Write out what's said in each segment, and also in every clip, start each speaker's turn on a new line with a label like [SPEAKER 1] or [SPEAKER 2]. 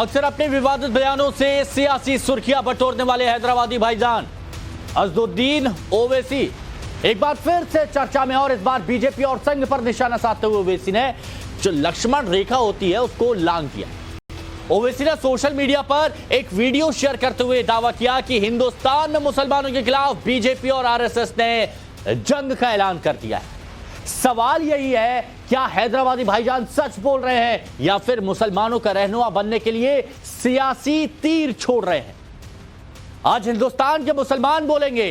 [SPEAKER 1] अक्सर अपने विवादित बयानों से सियासी सुर्खियां बटोरने वाले हैदराबादी भाईजान असदुद्दीन ओवैसी एक बार फिर से चर्चा में, और इस बार बीजेपी और संघ पर निशाना साधते हुए ओवैसी ने जो लक्ष्मण रेखा होती है उसको लांघ दिया। ओवैसी ने सोशल मीडिया पर एक वीडियो शेयर करते हुए दावा किया कि हिंदुस्तान में मुसलमानों के खिलाफ बीजेपी और आरएसएस ने जंग का ऐलान कर दिया है। सवाल यही है, क्या हैदराबादी भाईजान सच बोल रहे हैं या फिर मुसलमानों का रहनुमा बनने के लिए सियासी तीर छोड़ रहे हैं? आज हिंदुस्तान के मुसलमान बोलेंगे,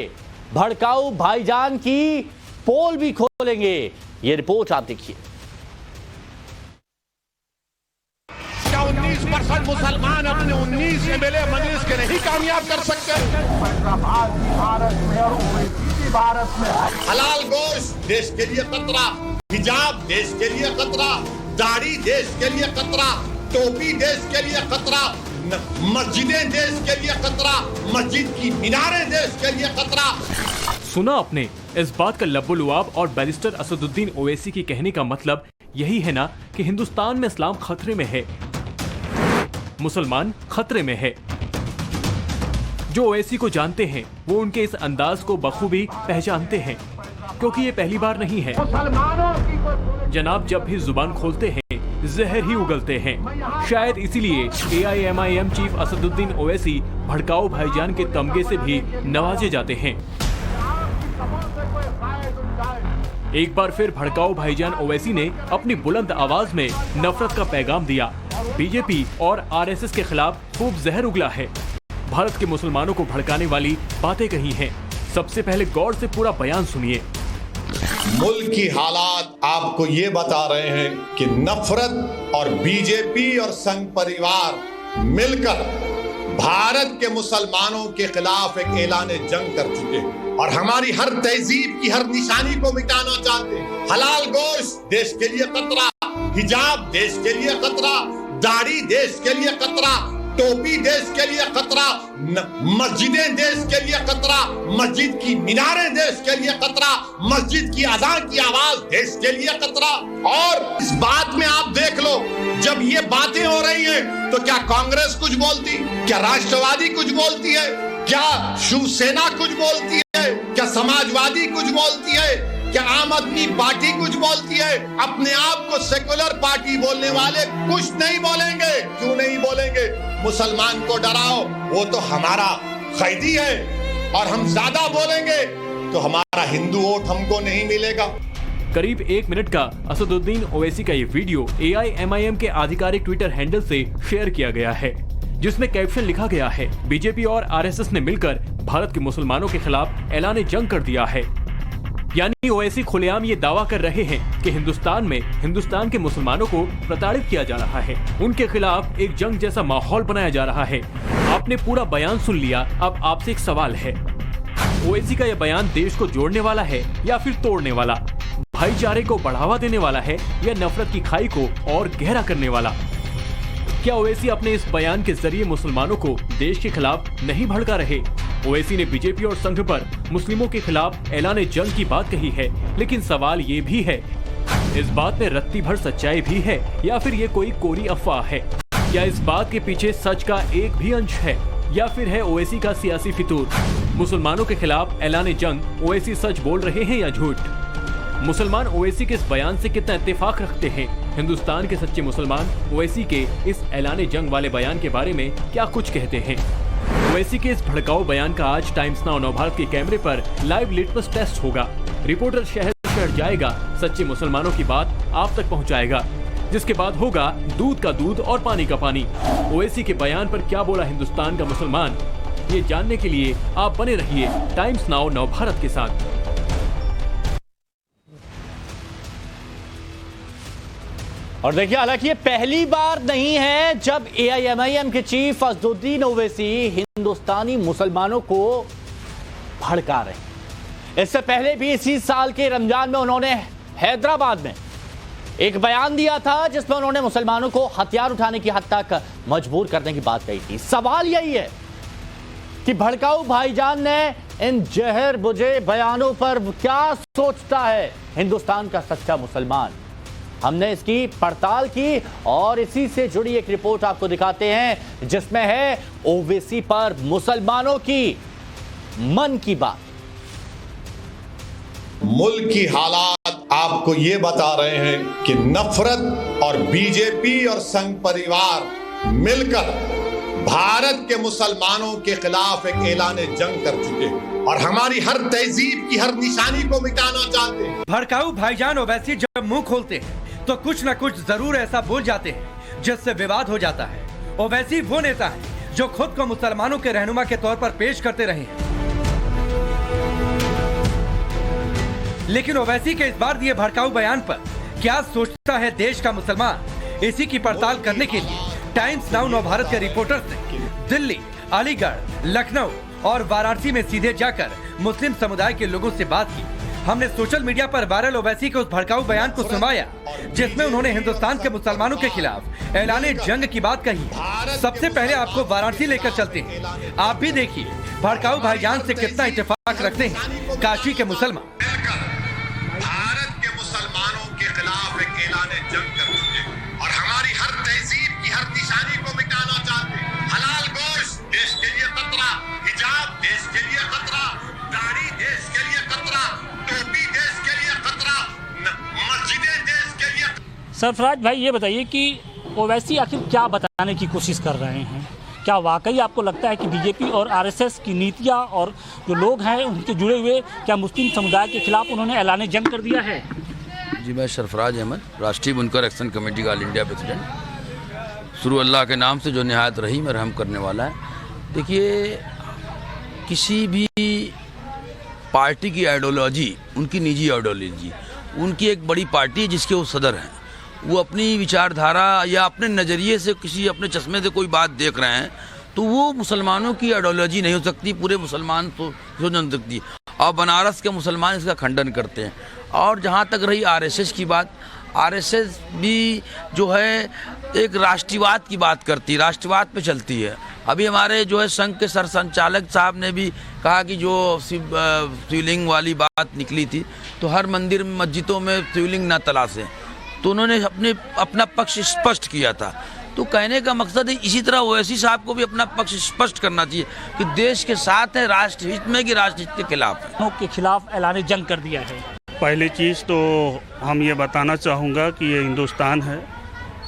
[SPEAKER 1] भड़काऊ भाईजान की पोल भी खोलेंगे। ये रिपोर्ट आप देखिए।
[SPEAKER 2] 19% मुसलमान अपने 19 एमएलए मजलिस के नहीं कामयाब कर सकते। हलाल गोश्त देश के लिए खतरा, हिजाब देश के लिए खतरा, दाढ़ी देश के लिए खतरा, टोपी देश के लिए खतरा, मस्जिदें देश के लिए खतरा, मस्जिद की मीनारें देश के लिए खतरा।
[SPEAKER 3] सुना आपने, इस बात का लब्बुलुआब और बैरिस्टर असदुद्दीन ओवैसी की कहने का मतलब यही है ना कि हिंदुस्तान में इस्लाम खतरे में है, मुसलमान खतरे में है। जो ओवैसी को जानते हैं वो उनके इस अंदाज को बखूबी पहचानते हैं, क्योंकि ये पहली बार नहीं है। जनाब जब भी जुबान खोलते हैं जहर ही उगलते हैं। शायद इसीलिए AIMIM चीफ असदुद्दीन ओवैसी भड़काऊ भाईजान के तमगे से भी नवाजे जाते हैं। एक बार फिर भड़काऊ भाईजान ओवैसी ने अपनी बुलंद आवाज में नफरत का पैगाम दिया। बीजेपी और आरएसएस के खिलाफ खूब जहर उगला है। भारत के मुसलमानों को भड़काने वाली बातें कही हैं। सबसे पहले गौर से पूरा बयान सुनिए।
[SPEAKER 2] मुल्क की हालात आपको ये बता रहे हैं कि नफरत और बीजेपी और संघ परिवार मिलकर भारत के मुसलमानों के खिलाफ एक ऐलान जंग कर चुके हैं और हमारी हर तहजीब की हर निशानी को मिटाना चाहते हैं। हलाल गोश्त देश के लिए खतरा, हिजाब देश के लिए खतरा, दाढ़ी देश के लिए खतरा, टोपी देश के लिए खतरा, मस्जिदें देश के लिए खतरा, मस्जिद की मीनारें देश के लिए खतरा, मस्जिद की अज़ान की आवाज देश के लिए खतरा। और इस बात में आप देख लो, जब ये बातें हो रही हैं तो क्या कांग्रेस कुछ बोलती, क्या राष्ट्रवादी कुछ बोलती है, क्या शिवसेना कुछ बोलती है, क्या समाजवादी कुछ बोलती है, क्या आम आदमी पार्टी कुछ बोलती है? अपने आप को सेकुलर पार्टी बोलने वाले कुछ नहीं बोलेंगे। क्यों नहीं बोलेंगे? मुसलमान को डराओ, वो तो हमारा कैदी है, और हम ज्यादा बोलेंगे तो हमारा हिंदू वोट हमको नहीं मिलेगा।
[SPEAKER 3] करीब 1 मिनट का असदुद्दीन ओवैसी का ये वीडियो AIMIM के आधिकारिक ट्विटर हैंडल से शेयर किया गया है, जिसमें कैप्शन लिखा गया है, बीजेपी और आरएसएस ने मिलकर भारत के मुसलमानों के खिलाफ ऐलान जंग कर दिया है। यानी ओवैसी खुलेआम ये दावा कर रहे हैं कि हिंदुस्तान में हिंदुस्तान के मुसलमानों को प्रताड़ित किया जा रहा है, उनके खिलाफ एक जंग जैसा माहौल बनाया जा रहा है। आपने पूरा बयान सुन लिया, अब आपसे एक सवाल है, ओवैसी का यह बयान देश को जोड़ने वाला है या फिर तोड़ने वाला? भाईचारे को बढ़ावा देने वाला है या नफरत की खाई को और गहरा करने वाला? क्या ओवैसी अपने इस बयान के जरिए मुसलमानों को देश के खिलाफ नहीं भड़का रहे? ओवैसी ने बीजेपी और संघ पर मुस्लिमों के खिलाफ ऐलान जंग की बात कही है, लेकिन सवाल ये भी है, इस बात में रत्ती भर सच्चाई भी है या फिर ये कोई कोरी अफवाह है? क्या इस बात के पीछे सच का एक भी अंश है या फिर है ओवैसी का सियासी फितूर? मुसलमानों के खिलाफ ऐलान जंग ओवैसी सच बोल रहे हैं या झूठ? मुसलमान ओवैसी के इस बयान से कितना इत्तेफाक रखते हैं? हिंदुस्तान के सच्चे मुसलमान ओवैसी के इस ऐलान जंग वाले बयान के बारे में क्या कुछ कहते हैं? ओवैसी के इस भड़काऊ बयान का आज टाइम्स नाउ नवभारत के कैमरे पर लाइव लिटमस टेस्ट होगा। रिपोर्टर शहर शहर जाएगा, सच्चे मुसलमानों की बात आप तक पहुंचाएगा, जिसके बाद होगा दूध का दूध और पानी का पानी। ओवैसी के बयान पर क्या बोला हिंदुस्तान का मुसलमान, ये जानने के लिए आप बने रहिए टाइम्स नाउ नवभारत के साथ।
[SPEAKER 1] और देखिए, हालांकि ये पहली बार नहीं है जब AIMIM के चीफ असदुद्दीन ओवैसी हिंदुस्तानी मुसलमानों को भड़का रहे हैं। इससे पहले भी इसी साल के रमजान में उन्होंने हैदराबाद में एक बयान दिया था जिसमें उन्होंने मुसलमानों को हथियार उठाने की हद तक मजबूर करने की बात कही थी। सवाल यही है कि भड़काऊ भाईजान ने इन जहर बुझे बयानों पर क्या सोचता है हिंदुस्तान का सच्चा मुसलमान? हमने इसकी पड़ताल की और इसी से जुड़ी एक रिपोर्ट आपको दिखाते हैं जिसमें है ओवैसी पर मुसलमानों की मन की बात।
[SPEAKER 2] मुल्क की हालात आपको ये बता रहे हैं कि नफरत और बीजेपी और संघ परिवार मिलकर भारत के मुसलमानों के खिलाफ एक ऐलान जंग कर चुके हैं और हमारी हर तहजीब की हर निशानी को मिटाना चाहते हैं।
[SPEAKER 4] भड़काऊ भाईजान ओवैसी जब मुंह खोलते हैं तो कुछ न कुछ जरूर ऐसा बोल जाते हैं जिससे विवाद हो जाता है। ओवैसी वो नेता है जो खुद को मुसलमानों के रहनुमा के तौर पर पेश करते रहे हैं, लेकिन ओवैसी के इस बार दिए भड़काऊ बयान पर क्या सोचता है देश का मुसलमान, इसी की पड़ताल करने के लिए टाइम्स नाउ नवभारत के रिपोर्टर्स ने दिल्ली, अलीगढ़, लखनऊ और वाराणसी में सीधे जाकर मुस्लिम समुदाय के लोगों से बात की। हमने सोशल मीडिया पर वायरल ओवैसी के उस भड़काऊ बयान को सुनवाया जिसमें उन्होंने हिंदुस्तान के मुसलमानों के खिलाफ ऐलाने जंग की बात कही। सबसे पहले आपको वाराणसी लेकर चलते हैं। आप भी देखिए भड़काऊ भाईजान से कितना इत्तेफाक रखते हैं काशी के मुसलमान।
[SPEAKER 2] भारत के मुसलमानों के खिलाफ एक ऐलान जंग कर चुके हैं और हमारी हर तहजीब की हर निशानी को मिटाना चाहते हैं। हलाल गोश्त देश के लिए खतरा, हिजाब देश के लिए खतरा, दाढ़ी देश के लिए खतरा, टोपी देश के लिए खतरा, मस्जिदें देश के लिए।
[SPEAKER 5] सरफराज भाई ये बताइए कि ओवैसी आखिर क्या बताने की कोशिश कर रहे हैं? क्या वाकई आपको लगता है कि बीजेपी और आरएसएस की नीतियां और जो लोग हैं उनके जुड़े हुए क्या मुस्लिम समुदाय के खिलाफ उन्होंने ऐलान जंग कर दिया है?
[SPEAKER 6] जी, मैं सरफराज अहमद, राष्ट्रीय बुनकर एक्शन कमेटी का ऑल इंडिया प्रेसिडेंट। शुरू अल्लाह के नाम से जो निहायत रहीम और रहम करने वाला है। देखिए, किसी भी पार्टी की आइडियोलॉजी उनकी निजी आइडियोलॉजी, उनकी एक बड़ी पार्टी है जिसके वो सदर हैं, वो अपनी विचारधारा या अपने नज़रिए से किसी अपने चश्मे से कोई बात देख रहे हैं तो वो मुसलमानों की आइडियोलॉजी नहीं हो सकती, पूरे मुसलमान तो सोच सकती। और बनारस के मुसलमान इसका खंडन करते हैं। और जहाँ तक रही आरएसएस की बात, आरएसएस भी जो है एक राष्ट्रवाद की बात करती है, राष्ट्रवाद पे चलती है। अभी हमारे जो है संघ के सरसंचालक साहब ने भी कहा कि जो शिवलिंग वाली बात निकली थी तो हर मंदिर मस्जिदों में शिवलिंग न तलाशें, तो उन्होंने अपना पक्ष स्पष्ट किया था। तो कहने का मकसद है इसी तरह ओवैसी साहब को भी अपना पक्ष स्पष्ट करना चाहिए कि देश के साथ है, राष्ट्र हित में कि राष्ट्र हित के खिलाफ है।
[SPEAKER 5] के खिलाफ ऐलान जंग कर दिया है।
[SPEAKER 7] पहली चीज़ तो हम ये बताना चाहूँगा कि ये हिंदुस्तान है,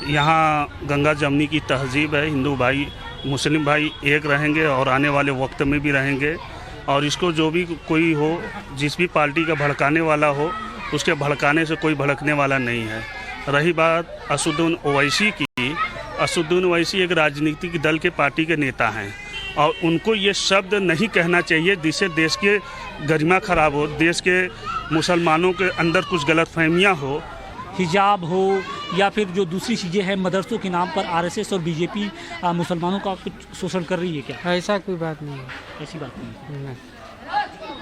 [SPEAKER 7] यहाँ गंगा जमनी की तहजीब है। हिंदू भाई मुस्लिम भाई एक रहेंगे और आने वाले वक्त में भी रहेंगे। और इसको जो भी कोई हो, जिस भी पार्टी का भड़काने वाला हो, उसके भड़काने से कोई भड़कने वाला नहीं है। रही बात असदुद्दीन ओवैसी की, असदुद्दीन ओवैसी एक राजनीतिक दल के पार्टी के नेता हैं और उनको ये शब्द नहीं कहना चाहिए जिससे देश के गरिमा खराब हो, देश के मुसलमानों के अंदर कुछ गलतफहमियां हो।
[SPEAKER 5] हिजाब हो या फिर जो दूसरी चीज़ें हैं, मदरसों के नाम पर आरएसएस और बीजेपी मुसलमानों का कुछ शोषण कर रही है क्या?
[SPEAKER 8] ऐसा कोई बात नहीं है।
[SPEAKER 5] ऐसी बात नहीं,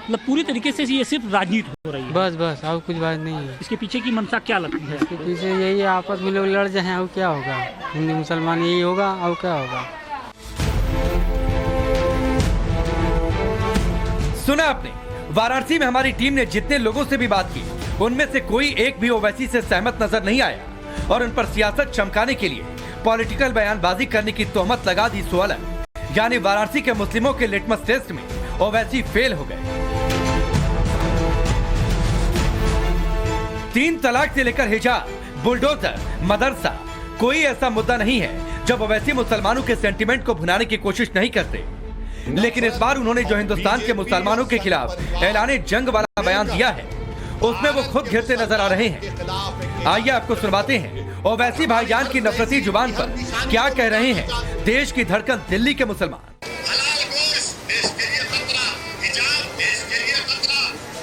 [SPEAKER 5] मतलब पूरी तरीके से ये सिर्फ राजनीति हो रही है।
[SPEAKER 8] बस और कुछ बात नहीं है।
[SPEAKER 5] इसके पीछे की मंशा क्या लगती है?
[SPEAKER 8] इसके पीछे यही है, आपस में लोग लड़ जाए और क्या होगा, हिंदू मुसलमान यही होगा और क्या होगा।
[SPEAKER 4] सुना आपने, वाराणसी में हमारी टीम ने जितने लोगों से भी बात की उनमें से कोई एक भी ओवैसी से सहमत नजर नहीं आया और उन पर सियासत चमकाने के लिए पॉलिटिकल बयानबाजी करने की तोहमत लगा दी सो अलग। यानी वाराणसी के मुस्लिमों के लिटमस टेस्ट में ओवैसी फेल हो गए। 3 तलाक से लेकर हिजाब, बुलडोजर, मदरसा, कोई ऐसा मुद्दा नहीं है जब ओवैसी मुसलमानों के सेंटिमेंट को भुनाने की कोशिश नहीं करते। लेकिन इस बार उन्होंने जो हिंदुस्तान के मुसलमानों के खिलाफ ऐलाने जंग वाला बयान दिया है उसमें वो खुद घिरते नजर आ रहे हैं। आइए आपको सुनवाते हैं ओवैसी भाईजान की नफरती जुबान पर क्या कह रहे हैं देश की धड़कन दिल्ली के मुसलमान।
[SPEAKER 2] हलाल गोश्त देश के लिए खतरा, हिजाब देश के लिए खतरा,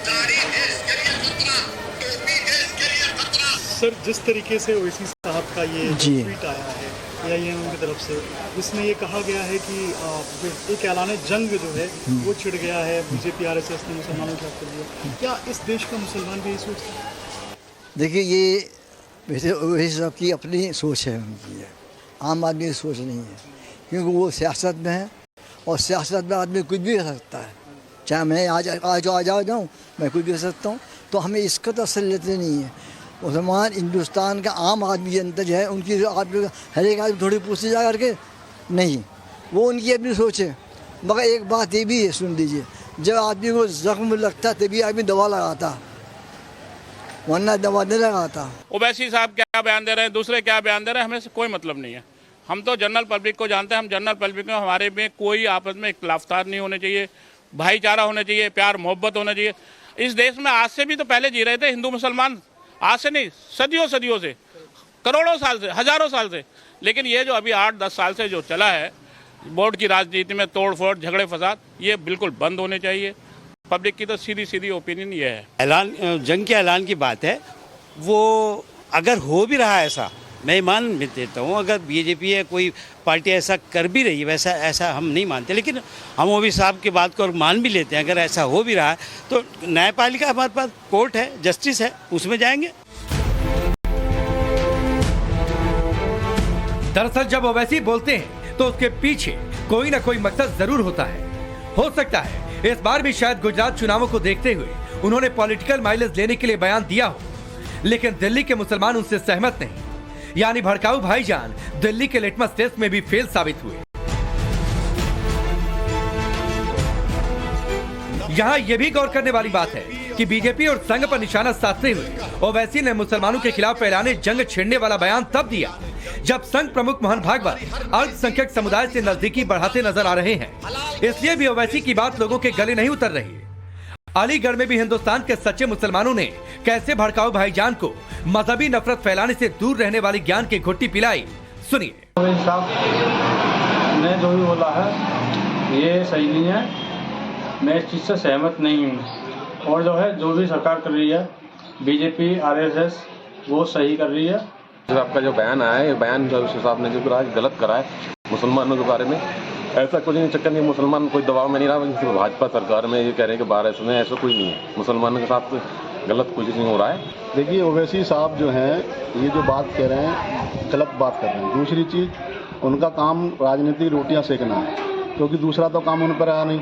[SPEAKER 2] दाढ़ी देश के लिए खतरा, टोपी देश के लिए खतरा।
[SPEAKER 9] सर, जिस तरीके से ओवैसी साहब का ये ट्वीट आया है AIM की तरफ से, जिसमें ये कहा गया है कि एक ऐलान जंग जो है वो छिड़ गया है, बीजेपी आरएसएस ने मुसलमानों के खिलाफ कर दिया, क्या इस देश का मुसलमान भी यही सोचता है?
[SPEAKER 10] देखिए, ये वैसे ओवैसी साहब की अपनी सोच है, उनकी है, आम आदमी की सोच नहीं है, क्योंकि वो सियासत में है और सियासत में आदमी कुछ भी कर सकता है। चाहे मैं आज आ जाऊँ, मैं कुछ भी कर सकता हूँ, तो हमें इसका तो असर लेते नहीं है। मुसलमान हिंदुस्तान का आम आदमी जनता जो है उनकी आप लोग हर एक आदमी थोड़ी पूछते जा करके नहीं, वो उनकी अपनी सोच है। मगर एक बात ये भी है, सुन लीजिए, जब आदमी को जख्म लगता तभी आदमी दवा लगाता, वरना दवा नहीं लगाता।
[SPEAKER 11] ओवैसी साहब क्या बयान दे रहे हैं, दूसरे क्या बयान दे रहे हैं, हमें से कोई मतलब नहीं है। हम तो जनरल पब्लिक को जानते हैं। हम जनरल पब्लिक में हमारे में कोई आपस में इख्तिलाफात नहीं होने चाहिए, भाईचारा होना चाहिए, प्यार मोहब्बत होना चाहिए। इस देश में आज से भी तो पहले जी रहे थे हिंदू मुसलमान, आज से नहीं, सदियों से, करोड़ों साल से, हजारों साल से। लेकिन ये जो अभी 8-10 साल से जो चला है वोट की राजनीति में तोड़ फोड़, झगड़े फसाद, ये बिल्कुल बंद होने चाहिए। पब्लिक की तो सीधी ओपिनियन ये है।
[SPEAKER 12] ऐलान, जंग के ऐलान की बात है, वो अगर हो भी रहा है ऐसा, मैं मान देता हूँ, अगर बीजेपी या कोई पार्टी ऐसा कर भी रही है, वैसा ऐसा हम नहीं मानते, लेकिन हम ओवैसी साहब की बात को मान भी लेते हैं। अगर ऐसा हो भी रहा है तो न्यायपालिका हमारे पास कोर्ट है, जस्टिस है, उसमें जाएंगे।
[SPEAKER 4] दरअसल जब ओवैसी बोलते हैं तो उसके पीछे कोई ना कोई मकसद जरूर होता है। हो सकता है इस बार भी शायद गुजरात चुनावों को देखते हुए उन्होंने पॉलिटिकल माइलेज लेने के लिए बयान दिया हो, लेकिन दिल्ली के मुसलमान उनसे सहमत नहीं। यानी भड़काऊ भाईजान दिल्ली के लिटमस टेस्ट में भी फेल साबित हुए। यहाँ ये भी गौर करने वाली बात है कि बीजेपी और संघ पर निशाना साधते हुए ओवैसी ने मुसलमानों के खिलाफ फैलाने जंग छेड़ने वाला बयान तब दिया जब संघ प्रमुख मोहन भागवत अल्पसंख्यक समुदाय से नजदीकी बढ़ाते नजर आ रहे हैं। इसलिए भी ओवैसी की बात लोगों के गले नहीं उतर रही। अलीगढ़ में भी हिंदुस्तान के सच्चे मुसलमानों ने कैसे भड़काऊ भाईजान को मजहबी नफरत फैलाने से दूर रहने वाली ज्ञान की घुट्टी पिलाई, सुनिए।
[SPEAKER 13] साहब ने जो भी बोला है ये सही नहीं है, मैं इस चीज़ से सहमत नहीं हूँ। और जो है जो भी सरकार कर रही है, बीजेपी आरएसएस, वो सही कर रही है।
[SPEAKER 14] आपका जो बयान आया है, ये बयान जो साहब ने जो करा है गलत करा है मुसलमानों के बारे में। ऐसा कुछ नहीं, चक्कर नहीं, मुसलमान कोई दबाव में नहीं रहा। भाजपा सरकार में ये कह रहे हैं कि 12 में ऐसा कोई नहीं है, मुसलमानों के साथ गलत कुछ नहीं हो रहा है।
[SPEAKER 15] देखिए ओवैसी साहब जो हैं ये जो बात कह रहे हैं गलत बात कर रहे हैं। दूसरी चीज़, उनका काम राजनीतिक रोटियां सेकना है, क्योंकि दूसरा तो काम उन पर आया नहीं।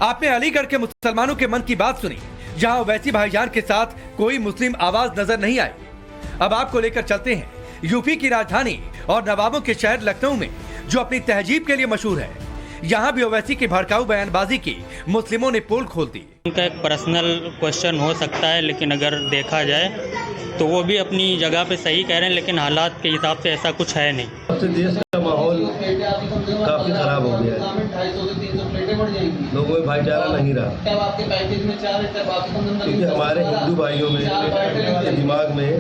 [SPEAKER 4] आपने अलीगढ़ के मुसलमानों के मन की बात सुनी, जहां ओवैसी भाईजान के साथ कोई मुस्लिम आवाज नजर नहीं आई। अब आपको लेकर चलते हैं यूपी की राजधानी और नवाबों के शहर लखनऊ में, जो अपनी तहजीब के लिए मशहूर है। यहाँ भी ओवैसी की भड़काऊ बयानबाजी की मुस्लिमों ने पोल खोल दी।
[SPEAKER 16] उनका एक पर्सनल क्वेश्चन हो सकता है, लेकिन अगर देखा जाए तो वो भी अपनी जगह पे सही कह रहे हैं, लेकिन हालात के हिसाब से ऐसा कुछ है नहीं।
[SPEAKER 17] देश का माहौल काफी खराब हो गया है, लोगों में भाईचारा नहीं रहा, क्योंकि हमारे हिंदू भाइयों में के दिमाग में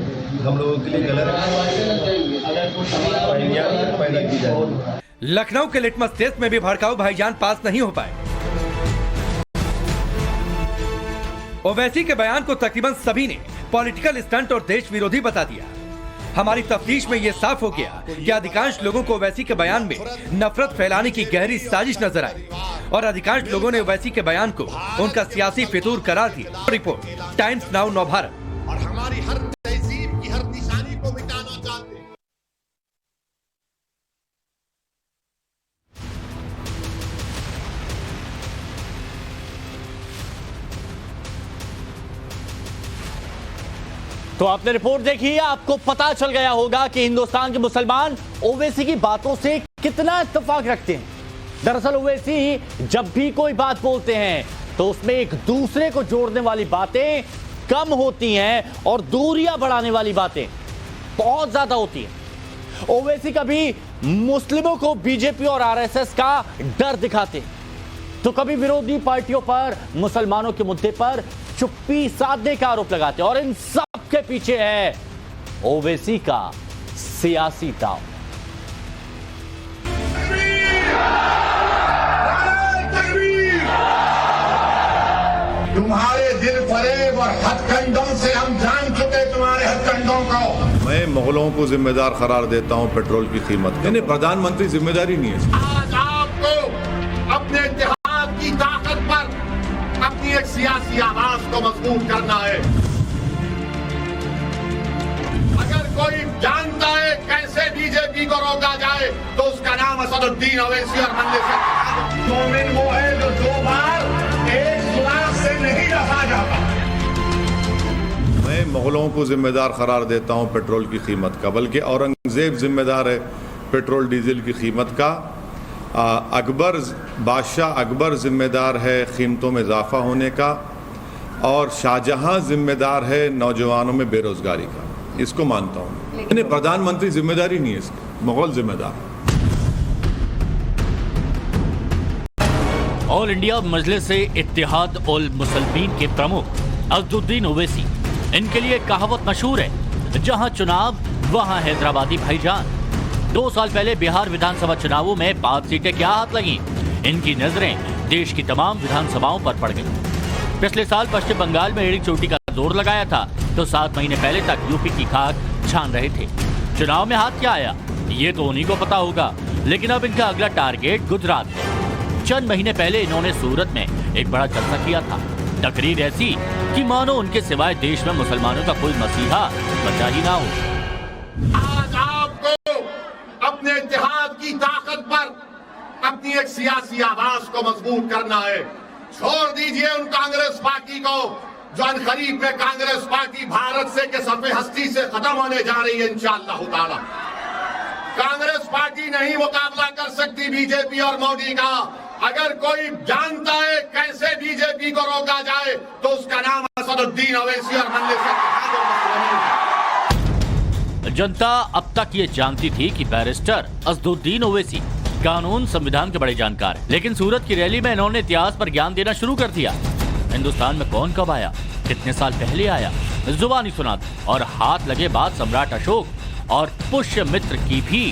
[SPEAKER 17] हम लोगों के लिए गलत पैदा की जाए।
[SPEAKER 4] लखनऊ के लिटमस टेस्ट में भी भड़काऊ भाईजान पास नहीं हो पाए। ओवैसी के बयान को तकरीबन सभी ने पॉलिटिकल स्टंट और देश विरोधी बता दिया। हमारी तफ्तीश में यह साफ हो गया कि अधिकांश लोगों को ओवैसी के बयान में नफरत फैलाने की गहरी साजिश नजर आई और अधिकांश लोगों ने ओवैसी के बयान को उनका सियासी फितूर करार दिया। रिपोर्ट टाइम्स नाउ नव भारत।
[SPEAKER 2] और हमारी हर तहजीब की हर निशानी को मिटाना चाहते हैं।
[SPEAKER 1] तो आपने रिपोर्ट देखी है, आपको पता चल गया होगा कि हिंदुस्तान के मुसलमान ओवैसी की बातों से कितना इत्तेफाक रखते हैं। दरअसल ओवैसी जब भी कोई बात बोलते हैं तो उसमें एक दूसरे को जोड़ने वाली बातें कम होती हैं और दूरियां बढ़ाने वाली बातें बहुत ज्यादा होती हैं। ओवैसी कभी मुस्लिमों को बीजेपी और आरएसएस का डर दिखाते, तो कभी विरोधी पार्टियों पर मुसलमानों के मुद्दे पर चुप्पी साधने का आरोप लगाते, और इन सब के पीछे है ओवैसी का सियासी दांव।
[SPEAKER 2] तुम्हारे दिल फरेब और हथकंडों से हम जान चुके तुम्हारे हथकंडों को।
[SPEAKER 18] मैं मुगलों को जिम्मेदार करार देता हूं पेट्रोल की कीमत। नहीं, प्रधानमंत्री जिम्मेदारी नहीं है।
[SPEAKER 2] आज आपको अपने इत्तेहाद की ताकत पर अपनी एक सियासी आवाज को मजबूत करना है। अगर कोई जानता है कैसे बीजेपी को रोका जाए तो उसका नाम असदुद्दीन ओवैसी और मंदिर से मोमिन वो है जो 2 बार 1 लाख से नहीं रहा।
[SPEAKER 18] मैं मुगलों को जिम्मेदार करार देता हूं पेट्रोल की कीमत का, बल्कि औरंगजेब जिम्मेदार है पेट्रोल डीजल की कीमत का। बादशाह अकबर जिम्मेदार है कीमतों में इजाफा होने का, और शाहजहां जिम्मेदार है नौजवानों में बेरोजगारी का। इसको मानता हूँ। मैंने प्रधानमंत्री जिम्मेदारी नहीं है इसकी, मुगल जिम्मेदार।
[SPEAKER 1] ऑल इंडिया मजलिस इत्तेहाद उल मुसलमीन के प्रमुख अज़दुद्दीन ओवैसी, इनके लिए कहावत मशहूर है, जहां चुनाव वहां हैदराबादी भाईजान। 2 साल पहले बिहार विधानसभा चुनावों में 5 सीटें क्या हाथ लगी, इनकी नजरें देश की तमाम विधानसभाओं पर पड़ गई। पिछले साल पश्चिम बंगाल में एड़ी चोटी का जोर लगाया था, तो 7 महीने पहले तक यूपी की खाक छान रहे थे। चुनाव में हाथ क्या आया, ये तो उन्हीं को पता होगा, लेकिन अब इनका अगला टारगेट गुजरात है। चंद महीने पहले इन्होंने सूरत में एक बड़ा जलसा किया था। तकरीर ऐसी कि मानो उनके सिवाय देश में मुसलमानों का कोई मसीहा बचा ही ना हो।
[SPEAKER 2] आज आपको अपने इत्तेहाद की ताकत पर अपनी एक सियासी आवाज को मजबूत करना है। छोड़ दीजिए उन कांग्रेस पार्टी को जो अनकरीब में कांग्रेस पार्टी भारत से के सफ़े हस्ती से खत्म होने जा रही है इंशाअल्लाह ताला। कांग्रेस पार्टी नहीं मुकाबला कर सकती बीजेपी और मोदी का। अगर कोई जानता है कैसे बीजेपी को रोका जाए तो उसका नाम असदुद्दीन ओवैसी और मजलिस इत्तेहाद।
[SPEAKER 1] जनता अब तक ये जानती थी कि बैरिस्टर अज़दुद्दीन ओवैसी कानून संविधान के बड़े जानकार हैं, लेकिन सूरत की रैली में इन्होंने इतिहास पर ज्ञान देना शुरू कर दिया। हिंदुस्तान में कौन कब आया, कितने साल पहले आया, जुबानी सुना और हाथ लगे बात सम्राट अशोक और पुष्यमित्र की भी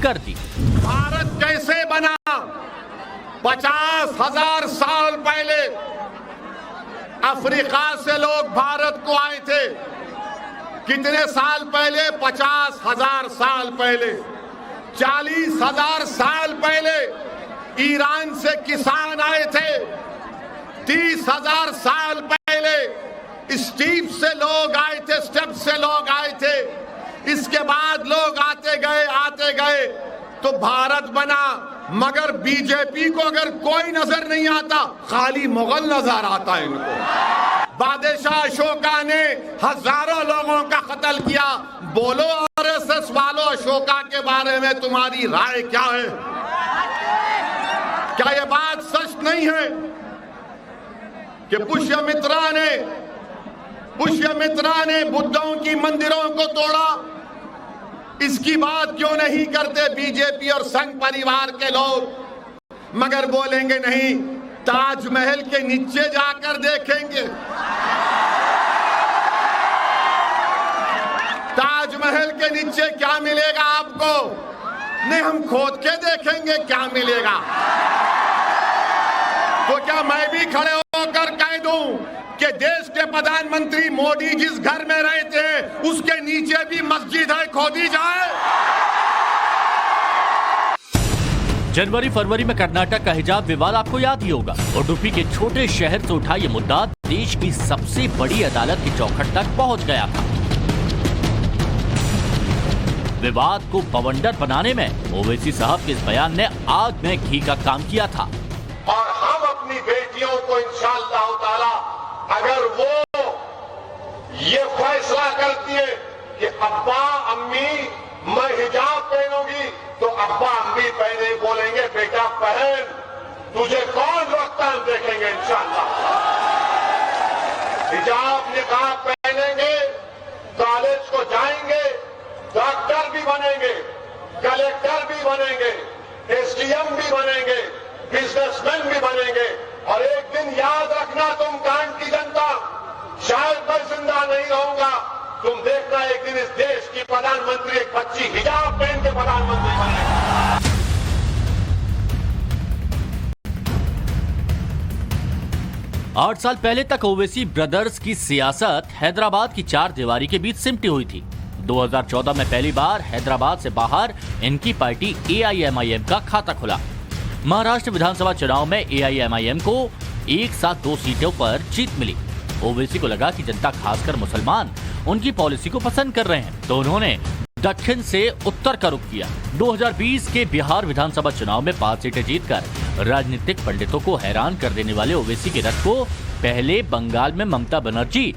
[SPEAKER 1] कर दी।
[SPEAKER 2] भारत कैसे बना? 50,000 साल पहले अफ्रीका से लोग भारत को आए थे। कितने साल पहले? 50,000 साल पहले। 40,000 साल पहले ईरान से किसान आए थे। 30,000 साल पहले स्टीप से लोग आए थे, स्टेप से लोग आए थे। इसके बाद लोग आते गए तो भारत बना। मगर बीजेपी को अगर कोई नजर नहीं आता, खाली मुगल नजर आता है इनको। बादशाह अशोका ने हजारों लोगों का कत्ल किया। बोलो आरएसएस वालों, अशोका के बारे में तुम्हारी राय क्या है? क्या यह बात सच नहीं है कि पुष्यमित्रा ने बुद्धों की मंदिरों को तोड़ा? इसकी बात क्यों नहीं करते बीजेपी और संघ परिवार के लोग? मगर बोलेंगे नहीं, ताजमहल के नीचे जाकर देखेंगे। ताजमहल के नीचे क्या मिलेगा आपको? नहीं, हम खोद के देखेंगे क्या मिलेगा। तो क्या मैं भी खड़े होकर कह दूं कि देश के प्रधानमंत्री मोदी जिस घर में रहते हैं उसके नीचे भी मस्जिद है, खोदी जाए?
[SPEAKER 1] जनवरी फरवरी में कर्नाटक का हिजाब विवाद आपको याद ही होगा। उडुपी के छोटे शहर से उठा ये मुद्दा देश की सबसे बड़ी अदालत की चौखट तक पहुंच गया था। विवाद को बवंडर बनाने में ओवैसी साहब के इस बयान ने आग में घी का काम किया था।
[SPEAKER 2] और हम अपनी बेटियों को इंशाअल्लाह ताला अगर वो ये फैसला करती है कि अब्बा अम्मी मैं हिजाब पहनूंगी, तो अब्बा अम्मी पहने बोलेंगे बेटा पहन, तुझे कौन रोकता है, देखेंगे इंशाअल्लाह। हिजाब निकाब पहनेंगे, कॉलेज को जाएंगे, डॉक्टर भी बनेंगे, कलेक्टर भी बनेंगे, एसडीएम भी बनेंगे, बिजनेसमैन भी बनेंगे। और एक दिन याद रखना तुम कांड की जनता, शायद मैं जिंदा नहीं रहूंगा, तुम देखना एक दिन इस देश की प्रधानमंत्री एक बच्ची हिजाब पहन के प्रधानमंत्री बनेगी।
[SPEAKER 1] 8 साल पहले तक ओवैसी ब्रदर्स की सियासत हैदराबाद की 4 दीवारी के बीच सिमटी हुई थी। 2014 में पहली बार हैदराबाद से बाहर इनकी पार्टी AIMIM का खाता खुला। महाराष्ट्र विधानसभा चुनाव में AIMIM को एक साथ 2 सीटों पर जीत मिली। ओवैसी को लगा कि जनता, खासकर मुसलमान, उनकी पॉलिसी को पसंद कर रहे हैं, तो उन्होंने दक्षिण से उत्तर का रुख किया। 2020 के बिहार विधानसभा चुनाव में 5 सीटें जीतकर राजनीतिक पंडितों को हैरान कर देने वाले ओवैसी के रथ को पहले बंगाल में ममता बनर्जी